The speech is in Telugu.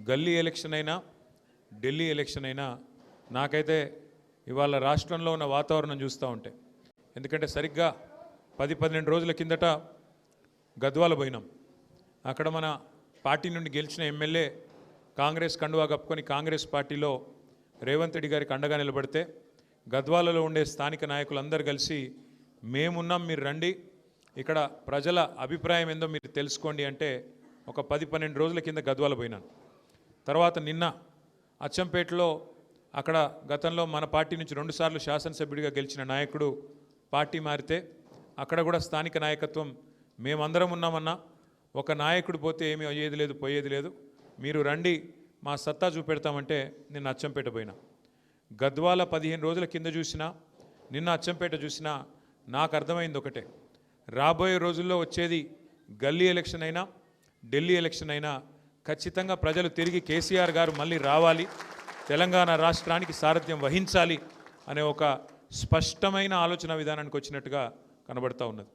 గల్లీ ఎలక్షన్ అయినా ఢిల్లీ ఎలక్షన్ అయినా నాకైతే ఇవాళ రాష్ట్రంలో ఉన్న వాతావరణం చూస్తూ ఉంటే, ఎందుకంటే సరిగ్గా 10-12 రోజుల కిందట గద్వాల పోయినాం. అక్కడ మన పార్టీ నుండి గెలిచిన ఎమ్మెల్యే కాంగ్రెస్ కండువా కప్పుకొని కాంగ్రెస్ పార్టీలో రేవంత్ రెడ్డి గారికి అండగా నిలబడితే, గద్వాలలో ఉండే స్థానిక నాయకులందరూ కలిసి మేమున్నాం, మీరు రండి, ఇక్కడ ప్రజల అభిప్రాయం ఏందో మీరు తెలుసుకోండి అంటే ఒక 10-12 రోజుల కింద గద్వాల పోయినాను. తర్వాత నిన్న అచ్చంపేటలో అక్కడ గతంలో మన పార్టీ నుంచి 2 సార్లు శాసనసభ్యుడిగా గెలిచిన నాయకుడు పార్టీ మారితే అక్కడ కూడా స్థానిక నాయకత్వం మేమందరం ఉన్నామన్నా, ఒక నాయకుడు పోతే ఏమీ అయ్యేది లేదు పోయేది లేదు, మీరు రండి మా సత్తా చూపెడతామంటే నిన్న అచ్చంపేట పోయినా. గద్వాల 15 రోజుల కింద చూసినా నిన్న అచ్చంపేట చూసినా నాకు అర్థమైంది ఒకటే, రాబోయే రోజుల్లో వచ్చేది గల్లీ ఎలక్షన్ అయినా ఢిల్లీ ఎలక్షన్ అయినా ఖచ్చితంగా ప్రజలు తిరిగి కేసీఆర్ గారు మళ్ళీ రావాలి, తెలంగాణ రాష్ట్రానికి సారథ్యం వహించాలి అనే ఒక స్పష్టమైన ఆలోచన విధానానికి వచ్చినట్టుగా కనబడతా ఉన్నది.